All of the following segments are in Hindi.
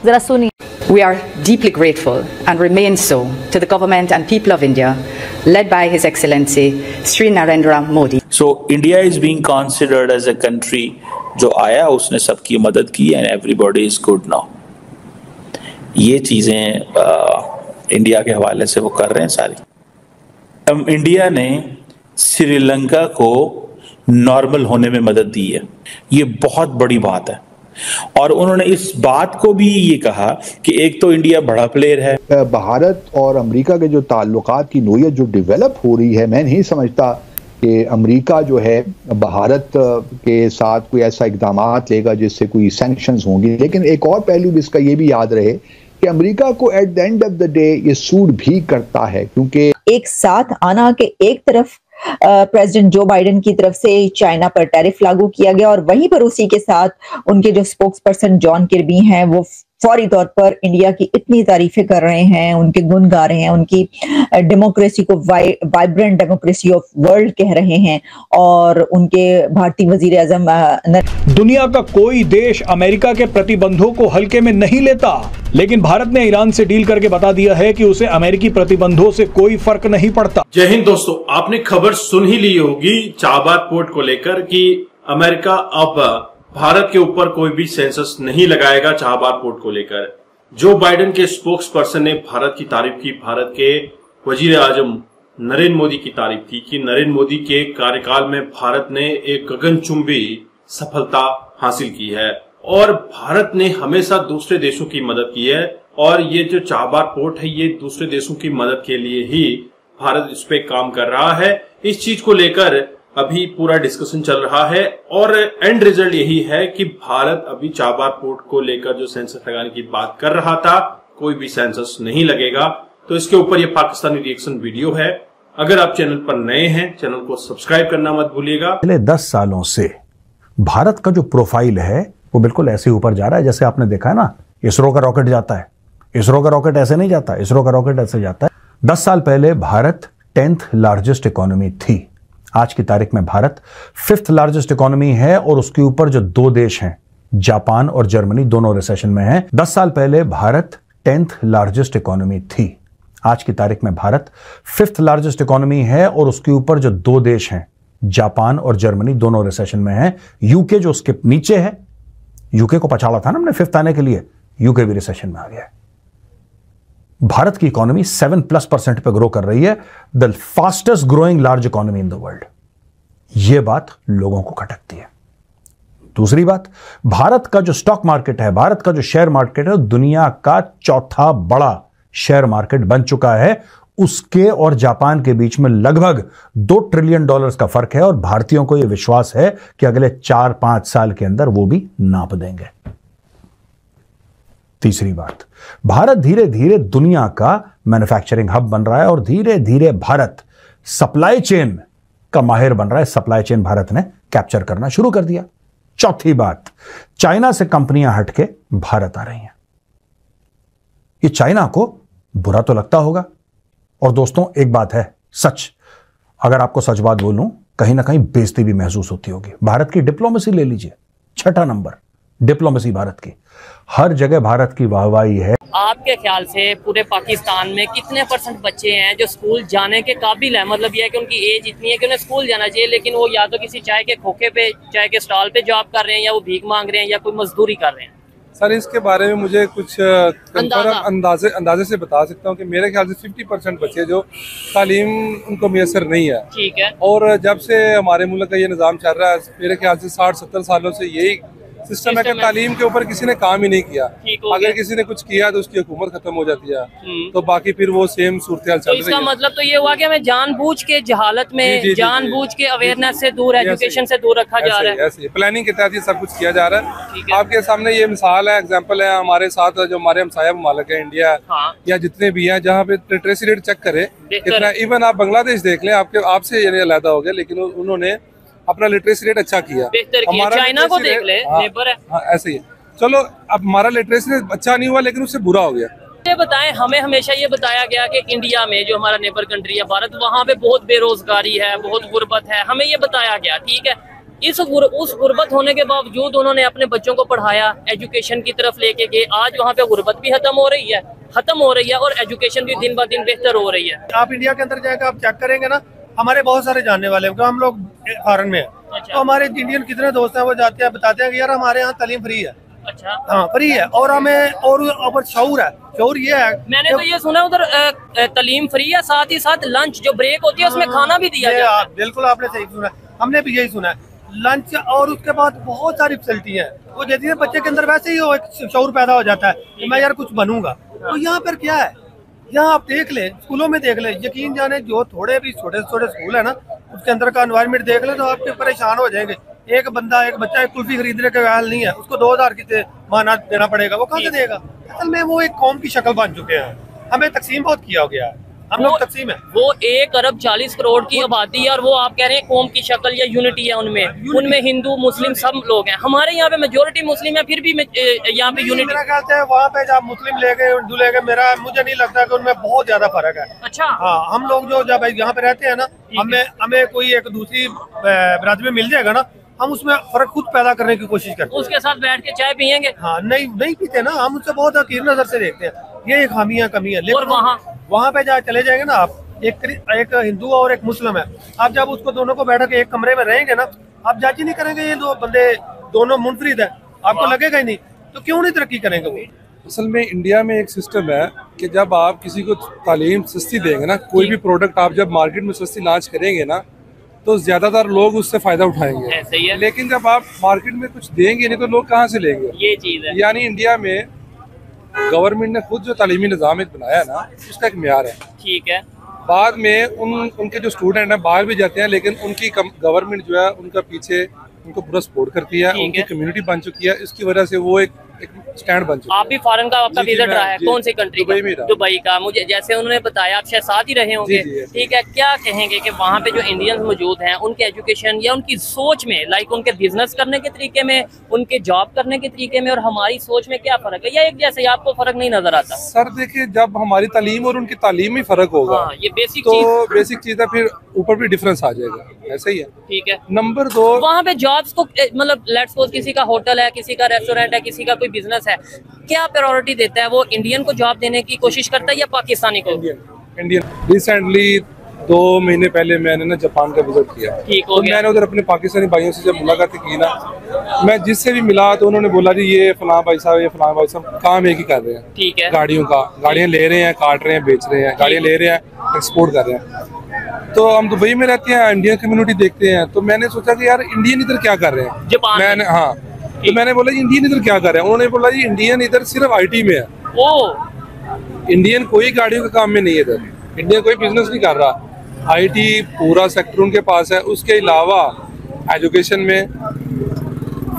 जरा सुनिए। We are deeply grateful and remain so to the government and people of India, led by His Excellency Sri Narendra Modi. So India is being considered as a country जो आया उसने सबकी मदद की and everybody is good now. ये चीज़ें इंडिया के हवाले से वो कर रहे हैं सारी। इंडिया ने श्रीलंका को नॉर्मल होने में मदद दी है, ये बहुत बड़ी बात है। और उन्होंने इस बात को भी ये कहा कि एक तो इंडिया बड़ा प्लेयर है। भारत और अमेरिका के जो ताल्लुकात की नोयत जो डेवलप हो रही है, मैं नहीं समझता कि अमेरिका जो है भारत के साथ कोई ऐसा इक़दामात लेगा जिससे कोई सैंक्शंस होंगी। लेकिन एक और पहलू भी इसका ये भी याद रहे कि अमेरिका को at the end of the day ये सूट भी करता है, क्योंकि एक साथ आना के एक तरफ प्रेसिडेंट जो बाइडेन की तरफ से चाइना पर टैरिफ लागू किया गया और वहीं पर उसी के साथ उनके जो स्पोक्स पर्सन जॉन किर्बी हैं वो फौरी तौर पर इंडिया की इतनी तारीफें कर रहे हैं, उनके गुण गा रहे हैं, उनकी डेमोक्रेसी को वाइब्रेंट डेमोक्रेसी ऑफ वर्ल्ड कह रहे हैं और उनके भारतीय वजीर आजम। दुनिया का कोई देश अमेरिका के प्रतिबंधों को हल्के में नहीं लेता, लेकिन भारत ने ईरान से डील करके बता दिया है कि उसे अमेरिकी प्रतिबंधों से कोई फर्क नहीं पड़ता। जय हिंद दोस्तों, आपने खबर सुन ही ली होगी चाबार पोर्ट को लेकर कि अमेरिका अब भारत के ऊपर कोई भी सेंसस नहीं लगाएगा। चाबार पोर्ट को लेकर जो बाइडेन के स्पोक्स पर्सन ने भारत की तारीफ की, भारत के वजीर आजम नरेंद्र मोदी की तारीफ की कि नरेंद्र मोदी के कार्यकाल में भारत ने एक गगनचुंबी सफलता हासिल की है और भारत ने हमेशा दूसरे देशों की मदद की है। और ये जो चाबार पोर्ट है ये दूसरे देशों की मदद के लिए ही भारत इस पे काम कर रहा है। इस चीज को लेकर अभी पूरा डिस्कशन चल रहा है और एंड रिजल्ट यही है कि भारत अभी चाबार पोर्ट को लेकर जो सेंसस लगाने की बात कर रहा था, कोई भी सेंसस नहीं लगेगा। तो इसके ऊपर ये पाकिस्तानी रिएक्शन वीडियो है। अगर आप चैनल पर नए हैं, चैनल को सब्सक्राइब करना मत भूलिएगा। पहले 10 सालों से भारत का जो प्रोफाइल है वो बिल्कुल ऐसे ऊपर जा रहा है जैसे आपने देखा है ना, इसरो का रॉकेट जाता है। इसरो का रॉकेट ऐसे नहीं जाता, इसरो का रॉकेट ऐसे जाता है। 10 साल पहले भारत 10th लार्जेस्ट इकोनॉमी थी। आज की तारीख में भारत 5th लार्जेस्ट इकोनॉमी है और उसके ऊपर जो 2 देश हैं, जापान और जर्मनी, दोनों रिसेशन में हैं। 10 साल पहले भारत 10th लार्जेस्ट इकोनॉमी थी। आज की तारीख में भारत 5th लार्जेस्ट इकोनॉमी है और उसके ऊपर जो 2 देश हैं, जापान और जर्मनी, दोनों रिसेशन में हैं। यूके जो उसके नीचे है, यूके को पछाड़ा था ना हमने 5th आने के लिए, यूके भी रिसेशन में आ गया है। भारत की इकोनॉमी 7+% पे ग्रो कर रही है, the fastest growing large economy in the world. यह बात लोगों को खटकती है। दूसरी बात, भारत का जो स्टॉक मार्केट है, भारत का जो शेयर मार्केट है, दुनिया का 4था बड़ा शेयर मार्केट बन चुका है। उसके और जापान के बीच में लगभग $2 ट्रिलियन का फर्क है और भारतीयों को यह विश्वास है कि अगले 4-5 साल के अंदर वो भी नाप देंगे। तीसरी बात, भारत धीरे धीरे दुनिया का मैन्युफैक्चरिंग हब बन रहा है और धीरे धीरे भारत सप्लाई चेन का माहिर बन रहा है। सप्लाई चेन भारत ने कैप्चर करना शुरू कर दिया। चौथी बात, चाइना से कंपनियां हटके भारत आ रही हैं। ये चाइना को बुरा तो लगता होगा। और दोस्तों एक बात है सच, अगर आपको सच बात बोलूं, कहीं ना कहीं बेइज्जती भी महसूस होती होगी। भारत की डिप्लोमेसी ले लीजिए, 6ठा नंबर डिप्लोमेसी भारत की। हर जगह भारत की वाहवाही है। आपके ख्याल से पूरे पाकिस्तान में कितने % बच्चे हैं जो स्कूल जाने के काबिल है? मतलब यह है कि उनकी एज इतनी है कि उन्हें स्कूल जाना चाहिए, लेकिन वो या तो किसी चाय के खोखे पे, चाय के स्टॉल पे जॉब कर रहे हैं, या वो भीख मांग रहे हैं, या कोई मजदूरी कर रहे हैं। सर इसके बारे में मुझे कुछ अंदाजे से बता सकता हूँ कि मेरे ख्याल से 50% बच्चे जो तालीम उनको मैसर नहीं है। ठीक है। और जब से हमारे मुल्क का ये निज़ाम चल रहा है, मेरे ख्याल से 60-70 सालों से यही सिस्टम है कि तालीम के ऊपर किसी ने काम ही नहीं किया। अगर किसी ने कुछ किया तो उसकी हुकूमत खत्म हो जाती है, तो बाकी फिर वो सेम सूरत हाल चल रही है। इसका मतलब तो ये हुआ कि हमें जानबूझ के जहालत में, जानबूझ के अवेयरनेस से दूर, एजुकेशन से दूर रखा जा रहा है। ऐसे प्लानिंग के तहत ये सब कुछ किया जा रहा है। आपके सामने ये मिसाल है, एग्जाम्पल है, हमारे साथ जो हमारे हमसाया ममालिक है, इंडिया या जितने भी हैं, जहाँ पे लिटरेसी रेट चेक करे इतना, इवन आप बांग्लादेश देख लें, आपसे अलहदा हो गया, लेकिन उन्होंने अपना लिटरेसी रेट अच्छा किया। हमारा चाइना को देख ले, नेबर है। हाँ, ऐसे ही। चलो अब हमारा लिटरेसी रेट अच्छा नहीं हुआ, लेकिन उससे बुरा हो गया। ये बताएं, हमें हमेशा ये बताया गया कि इंडिया में, जो हमारा नेबर कंट्री है भारत, वहाँ पे बहुत बेरोजगारी है, बहुत गुर्बत है, हमें ये बताया गया। ठीक है, उस गुर्बत होने के बावजूद उन्होंने अपने बच्चों को पढ़ाया, एजुकेशन की तरफ लेके गए। आज वहाँ पे गुर्बत भी खत्म हो रही है और एजुकेशन भी दिन ब दिन बेहतर हो रही है। आप इंडिया के अंदर जाकर आप चेक करेंगे ना, हमारे बहुत सारे जानने वाले हैं, हम लोग फॉरेन में हैं। अच्छा। तो हमारे इंडियन कितने दोस्त हैं वो जाते हैं, बताते हैं कि यार हमारे यहाँ तालीम फ्री है। अच्छा। हाँ फ्री है, और हमें और शऊर है। शऊर ये है, मैंने तो ये सुना उधर तालीम फ्री है, साथ ही साथ लंच जो ब्रेक होती है उसमें खाना भी दिया जाता है। बिल्कुल आपने सही सुना, हमने भी यही सुना है, लंच और उसके बाद बहुत सारी फैसिलिटी है वो देती है। बच्चे के अंदर वैसे ही वो एक शऊर पैदा हो जाता है कि मैं यार कुछ बनूंगा। तो यहाँ पर क्या है, यहाँ आप देख ले, स्कूलों में देख ले, यकीन जाने जो थोड़े भी छोटे छोटे स्कूल है ना, उसके अंदर का एनवायरनमेंट देख ले तो आप परेशान हो जाएंगे। एक बच्चा एक कुल्फी खरीदने का हाल नहीं है, उसको 2000 की माना देना पड़ेगा, वो कहाँ से देगा। असल में वो एक कौम की शक्ल बन चुके हैं, हमें तकसीम बहुत किया हो गया है, हम लोग तकसीम है। वो 1 अरब 40 करोड़ की आबादी है और वो आप कह रहे हैं कौम की शक्ल या यूनिटी है उनमें हिंदू मुस्लिम सब लोग हैं। हमारे यहाँ पे मेजोरिटी मुस्लिम है, फिर भी यहाँ पे यूनिटी। मेरा ख्याल से वहाँ पे जब मुस्लिम ले गए हिंदू ले गए, मुझे नहीं लगता कि उनमें बहुत ज्यादा फर्क है। अच्छा। हाँ, हम लोग जो जब यहाँ पे रहते हैं ना, हमें कोई एक दूसरी बिरादरी में मिल जाएगा ना, हम उसमें फर्क खुद पैदा करने की कोशिश करते हैं। उसके साथ बैठ के चाय पियेंगे? हाँ, नहीं पीते ना, हम उससे बहुत हकीर नजर से देखते हैं, ये एक खामियां कमी है। लेकिन वहाँ पे जहाँ चले जाएंगे ना आप, एक हिंदू और एक मुस्लिम है, आप जब उसको दोनों को बैठा के एक कमरे में रहेंगे ना, आप जज ही नहीं करेंगे ये दो बंदे दोनों मुनफरिद है, आपको लगेगा ही नहीं, तो क्यों नहीं तरक्की करेंगे वो। असल में इंडिया में एक सिस्टम है कि जब आप किसी को तालीम सस्ती देंगे ना, कोई भी प्रोडक्ट आप जब मार्केट में सस्ती लॉन्च करेंगे ना, तो ज्यादातर लोग उससे फायदा उठाएंगे। ऐसे ही है। लेकिन जब आप मार्केट में कुछ देंगे नहीं तो लोग कहाँ से लेंगे, ये चीज है। यानी इंडिया में गवर्नमेंट ने खुद जो तालीमी निज़ाम बनाया ना, उसका एक म्यार है। ठीक है। बाद में उनके जो स्टूडेंट हैं बाहर भी जाते हैं, लेकिन उनकी गवर्नमेंट जो है उनका पीछे उनको पूरा सपोर्ट करती है, उनकी कम्युनिटी बन चुकी है, इसकी वजह से वो एक स्टैंड बन चुका है। आप भी फॉरेन का आपका विजिट रहा है, कौन सी कंट्री का? दुबई का। मुझे जैसे उन्होंने बताया आप शायद साथ ही रहे होंगे, ठीक है, क्या कहेंगे कि वहाँ पे जो इंडियंस मौजूद हैं उनके एजुकेशन या उनकी सोच में, लाइक उनके बिजनेस करने के तरीके में, उनके जॉब करने के तरीके में और हमारी सोच में क्या फर्क है, या एक जैसे आपको फर्क नहीं नजर आता? सर देखिए, जब हमारी तालीम और उनकी तालीम में फर्क होगा, ये बेसिक तो बेसिक चीज है, फिर ऊपर भी डिफरेंस आ जाएगा। ऐसा ही है। ठीक है। नंबर 2, वहाँ पे जॉब्स को मतलब लेट्स सपोज किसी का होटल है, किसी का रेस्टोरेंट है, किसी का कोई बिजनेस है, क्या प्रायोरिटी देता है वो? इंडियन को जॉब देने की कोशिश करता है या पाकिस्तानी को? इंडियन। रिसेंटली 2 महीने पहले मैंने ना जापान का विजिट किया। ठीक हो गया। मैंने उधर अपने पाकिस्तानी भाइयों से जब मुलाकात की ना, मैं जिससे भी मिला तो उन्होंने बोला जी ये फलां भाई साहब, ये फलां भाई साहब काम एक ही कर रहे हैं। ठीक है। गाड़ियों का, गाड़ियाँ ले रहे हैं, काट रहे हैं, बेच रहे हैं, गाड़ियाँ ले रहे हैं, एक्सपोर्ट कर रहे हैं। तो हम दुबई में रहते हैं, इंडियन कम्युनिटी देखते हैं, तो मैंने सोचा कि यार इंडियन इधर क्या कर रहे हैं जापान। मैंने तो मैंने बोला इंडियन इधर क्या कर रहे हैं, उन्होंने बोला जी इंडियन इधर सिर्फ IT में है। इंडियन कोई गाड़ियों के काम में नहीं है इधर, इंडियन कोई बिजनेस नहीं कर रहा, IT पूरा सेक्टर उनके पास है। उसके अलावा एजुकेशन में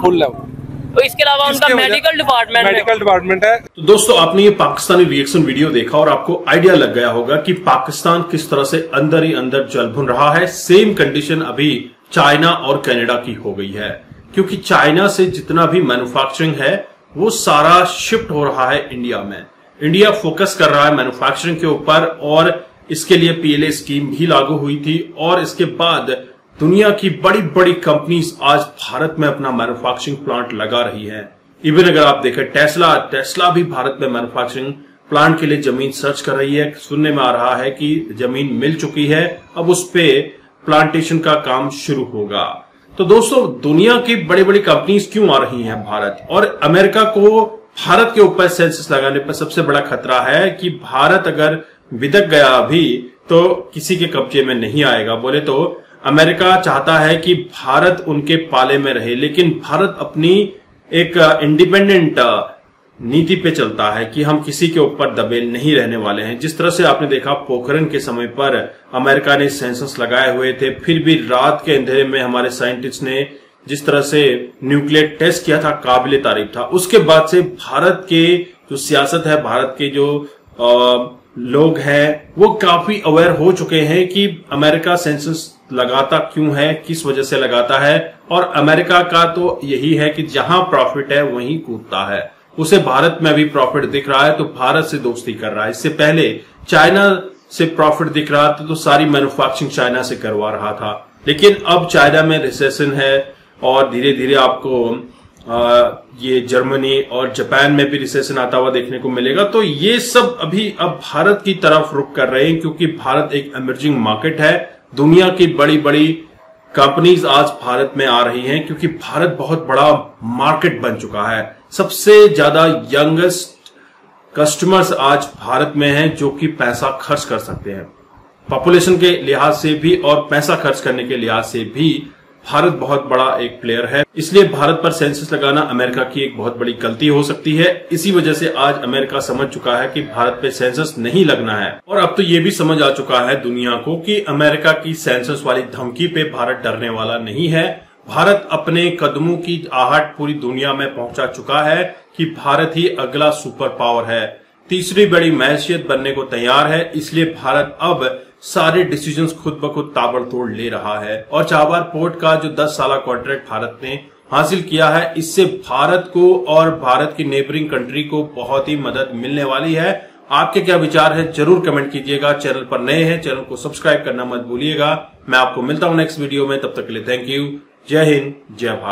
फुल लेवल, तो इसके अलावा उनका मेडिकल डिपार्टमेंट है। तो दोस्तों, आपने ये पाकिस्तानी रिएक्शन वीडियो देखा और आपको आइडिया लग गया होगा कि पाकिस्तान किस तरह से अंदर ही अंदर जल भुन रहा है। सेम कंडीशन अभी चाइना और कनाडा की हो गई है, क्योंकि चाइना से जितना भी मैन्युफैक्चरिंग है वो सारा शिफ्ट हो रहा है इंडिया में। इंडिया फोकस कर रहा है मैन्युफैक्चरिंग के ऊपर और इसके लिए PLA स्कीम भी लागू हुई थी, और इसके बाद दुनिया की बड़ी बड़ी कंपनीज आज भारत में अपना मैन्युफैक्चरिंग प्लांट लगा रही है। इवन अगर आप देखें टेस्ला भी भारत में मैन्युफैक्चरिंग प्लांट के लिए जमीन सर्च कर रही है। सुनने में आ रहा है कि जमीन मिल चुकी है, अब उस पे प्लांटेशन का काम शुरू होगा। तो दोस्तों, दुनिया की बड़ी बड़ी कंपनीज क्यों आ रही हैं भारत, और अमेरिका को भारत के ऊपर सेंसस लगाने पर सबसे बड़ा खतरा है कि भारत अगर बिदक गया अभी तो किसी के कब्जे में नहीं आएगा। बोले तो अमेरिका चाहता है कि भारत उनके पाले में रहे, लेकिन भारत अपनी एक इंडिपेंडेंट नीति पे चलता है कि हम किसी के ऊपर दबे नहीं रहने वाले हैं। जिस तरह से आपने देखा पोखरण के समय पर अमेरिका ने सेंसस लगाए हुए थे, फिर भी रात के अंधेरे में हमारे साइंटिस्ट ने जिस तरह से न्यूक्लियर टेस्ट किया था, काबिले तारीफ था। उसके बाद से भारत के जो सियासत है, भारत के जो लोग हैं, वो काफी अवेयर हो चुके हैं कि अमेरिका सेंसस लगाता क्यों है, किस वजह से लगाता है। और अमेरिका का तो यही है कि जहां प्रॉफिट है वहीं कूदता है। उसे भारत में भी प्रॉफिट दिख रहा है तो भारत से दोस्ती कर रहा है। इससे पहले चाइना से प्रॉफिट दिख रहा था तो सारी मैन्युफैक्चरिंग चाइना से करवा रहा था, लेकिन अब चाइना में रिसेशन है और धीरे धीरे आपको ये जर्मनी और जापान में भी रिसेशन आता हुआ देखने को मिलेगा। तो ये सब अभी अब भारत की तरफ रुख कर रहे हैं, क्योंकि भारत एक इमर्जिंग मार्केट है। दुनिया की बड़ी बड़ी कंपनीज आज भारत में आ रही हैं, क्योंकि भारत बहुत बड़ा मार्केट बन चुका है। सबसे ज्यादा यंगेस्ट कस्टमर्स आज भारत में हैं जो कि पैसा खर्च कर सकते हैं। पॉपुलेशन के लिहाज से भी और पैसा खर्च करने के लिहाज से भी भारत बहुत बड़ा एक प्लेयर है। इसलिए भारत पर सेंसस लगाना अमेरिका की एक बहुत बड़ी गलती हो सकती है। इसी वजह से आज अमेरिका समझ चुका है कि भारत पे सेंसस नहीं लगना है, और अब तो ये भी समझ आ चुका है दुनिया को कि अमेरिका की सेंसस वाली धमकी पे भारत डरने वाला नहीं है। भारत अपने कदमों की आहट पूरी दुनिया में पहुंचा चुका है कि भारत ही अगला सुपर पावर है, तीसरी बड़ी मैशियत बनने को तैयार है। इसलिए भारत अब सारे डिसीजंस खुद ब खुद ताबड़तोड़ ले रहा है। और चाबार पोर्ट का जो 10 साल कॉन्ट्रैक्ट भारत ने हासिल किया है, इससे भारत को और भारत की नेबरिंग कंट्री को बहुत ही मदद मिलने वाली है। आपके क्या विचार है जरूर कमेंट कीजिएगा। चैनल पर नए हैं, चैनल को सब्सक्राइब करना मत भूलिएगा। मैं आपको मिलता हूं नेक्स्ट वीडियो में, तब तक के लिए थैंक यू। जय हिंद, जय भारत।